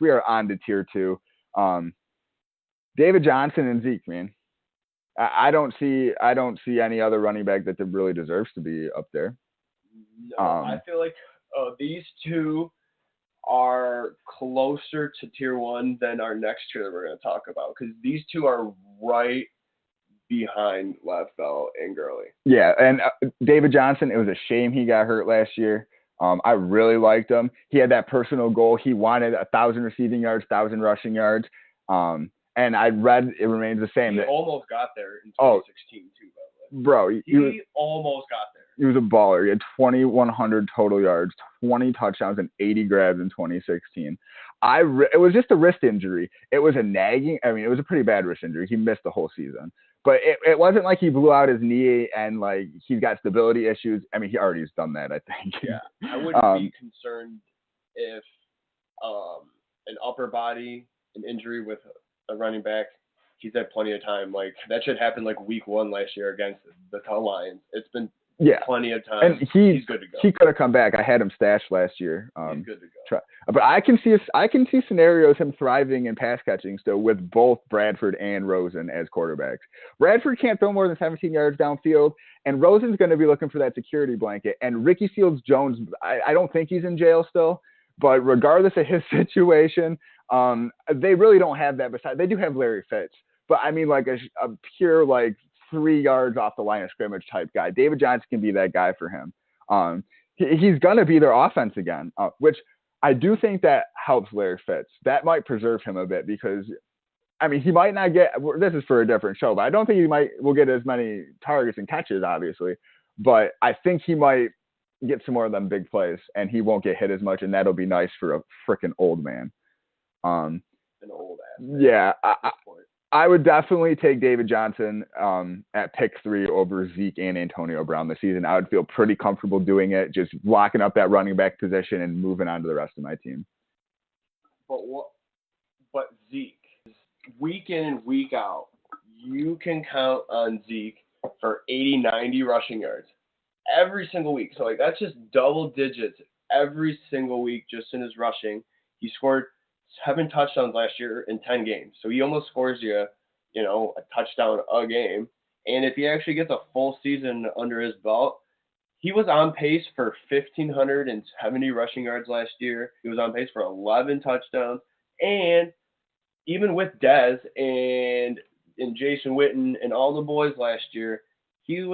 We are on to tier 2. David Johnson and Zeke, man. I don't see any other running back that really deserves to be up there. No, I feel like these two are closer to tier 1 than our next tier that we're going to talk about, because these two are right behind Lev Bell and Gurley. Yeah, and David Johnson, it was a shame he got hurt last year. I really liked him. He had that personal goal. He wanted 1,000 receiving yards, 1,000 rushing yards. And I read it remains the same. He almost got there in 2016 too, by the way. Bro, he almost got there. He was a baller. He had 2,100 total yards, 20 touchdowns, and 80 grabs in 2016. It was just a wrist injury. It was a nagging. I mean, it was a pretty bad wrist injury. He missed the whole season. But it wasn't like he blew out his knee and like he's got stability issues. I mean, he already has done that, I think. Yeah, I wouldn't be concerned if an upper body, an injury with a running back, he's had plenty of time. Like that should happen like week 1 last year against the Lions. It's been plenty of time. And he's good to go. He could have come back. I had him stashed last year. He's good to go. But I can see scenarios him thriving in pass catching still with both Bradford and Rosen as quarterbacks. Bradford can't throw more than 17 yards downfield, and Rosen's going to be looking for that security blanket. And Ricky Seals-Jones, I don't think he's in jail still, but regardless of his situation, they really don't have that. Besides, they do have Larry Fitz, but I mean like a pure like 3 yards off the line of scrimmage type guy. David Johnson can be that guy for him. He's going to be their offense again, which I do think that helps Larry Fitz. That might preserve him a bit because, I mean, he might not get – this is for a different show, but I don't think will get as many targets and catches, obviously. But I think he might get some more of them big plays, and he won't get hit as much, and that'll be nice for a freaking old man. An old ass. Yeah, I would definitely take David Johnson at pick 3 over Zeke and Antonio Brown this season. I would feel pretty comfortable doing it, just locking up that running back position and moving on to the rest of my team. But Zeke, week in and week out, you can count on Zeke for 80, 90 rushing yards every single week. So like that's just double digits every single week just in his rushing. He scored 7 touchdowns last year in 10 games. So he almost scores a touchdown a game. And if he actually gets a full season under his belt, he was on pace for 1,570 rushing yards last year. He was on pace for 11 touchdowns. And even with Dez and Jason Witten and all the boys last year, he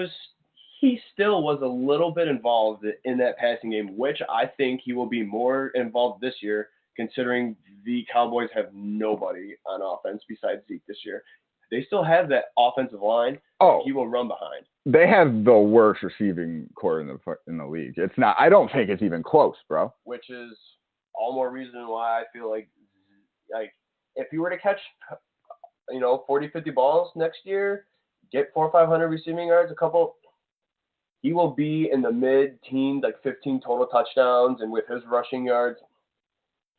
still was a little bit involved in that passing game, which I think he will be more involved this year, considering the Cowboys have nobody on offense besides Zeke this year. They still have that offensive line. He will run behind. They have the worst receiving core in the league. It's not. I don't think it's even close, bro. Which is all more reason why I feel like if you were to catch 40, 50 balls next year, get 400 or 500 receiving yards, he will be in the mid-teens, like 15 total touchdowns, and with his rushing yards,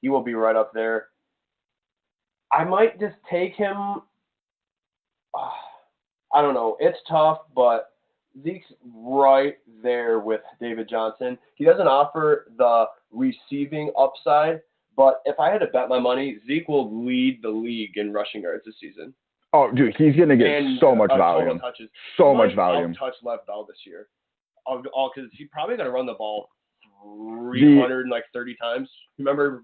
he will be right up there. I might just take him. I don't know. It's tough, but Zeke's right there with David Johnson. He doesn't offer the receiving upside, but if I had to bet my money, Zeke will lead the league in rushing yards this season. Oh, dude, he's going to get so much volume. So much volume. Touch Lev Bell this year. Because he's probably going to run the ball 330 times. Remember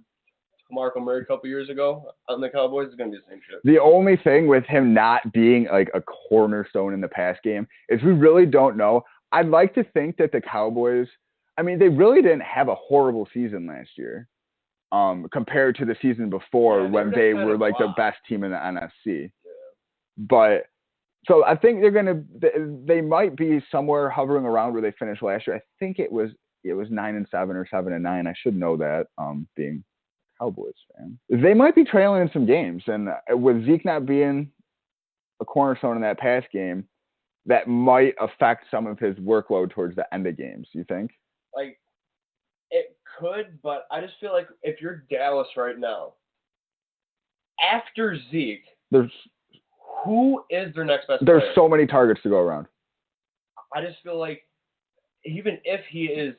Marco Murray a couple years ago on the Cowboys? It's going to be the same shit. The only thing with him not being like a cornerstone in the pass game is we really don't know. I'd like to think that the Cowboys, I mean, they really didn't have a horrible season last year compared to the season before when they were like the best team in the NFC. Yeah. But so I think they might be somewhere hovering around where they finished last year. I think it was 9-7 or 7-9. I should know that being a Cowboys fan. They might be trailing in some games, and with Zeke not being a cornerstone in that pass game, that might affect some of his workload towards the end of games. You think? Like it could, but I just feel like if you're Dallas right now, after Zeke, who is their next best player? There's so many targets to go around. I just feel like even if he is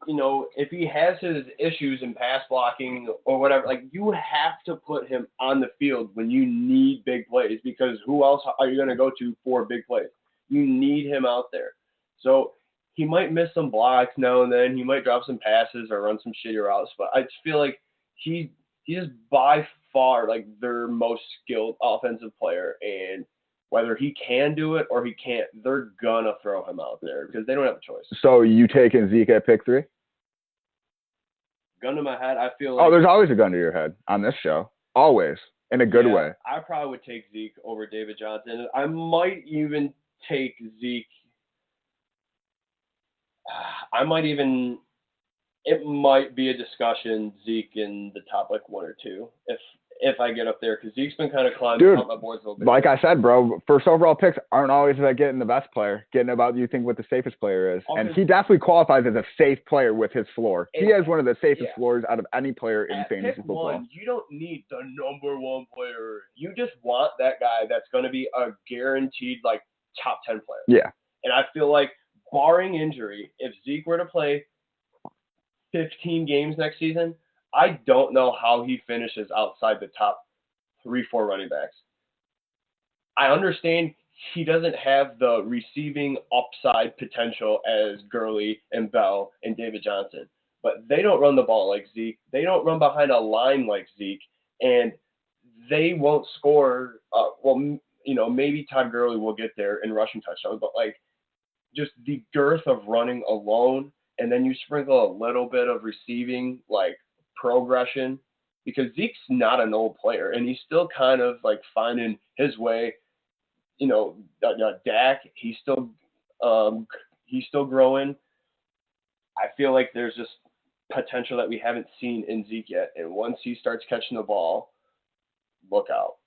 if he has his issues in pass blocking or whatever, like you have to put him on the field when you need big plays because who else are you going to go to for big plays? You need him out there. So he might miss some blocks now and then. He might drop some passes or run some shitty routes, but I just feel like he is by far like their most skilled offensive player, and whether he can do it or he can't, they're gonna throw him out there because they don't have a choice. So you taking Zeke at pick 3? Gun to my head, I feel like. Oh, there's always a gun to your head on this show. Always. In a good way. I probably would take Zeke over David Johnson. I might even take Zeke. It might be a discussion, Zeke in the top like 1 or 2 if I get up there, because Zeke's been kind of climbing up my boards a little bit. Like I said, bro, first overall picks aren't always about getting the best player, getting about you think what the safest player is. And he definitely qualifies as a safe player with his floor. He has one of the safest floors out of any player in fantasy football. One, you don't need the number 1 player. You just want that guy that's going to be a guaranteed like top 10 player. Yeah. And I feel like barring injury, if Zeke were to play 15 games next season, I don't know how he finishes outside the top 3-4 running backs. I understand he doesn't have the receiving upside potential as Gurley and Bell and David Johnson, but they don't run the ball like Zeke. They don't run behind a line like Zeke, and they won't score. Maybe Todd Gurley will get there in rushing touchdowns, but like just the girth of running alone, and then you sprinkle a little bit of receiving, like progression, because Zeke's not an old player, and he's still kind of like finding his way. Dak, he's still growing. I feel like there's just potential that we haven't seen in Zeke yet, and once he starts catching the ball, look out.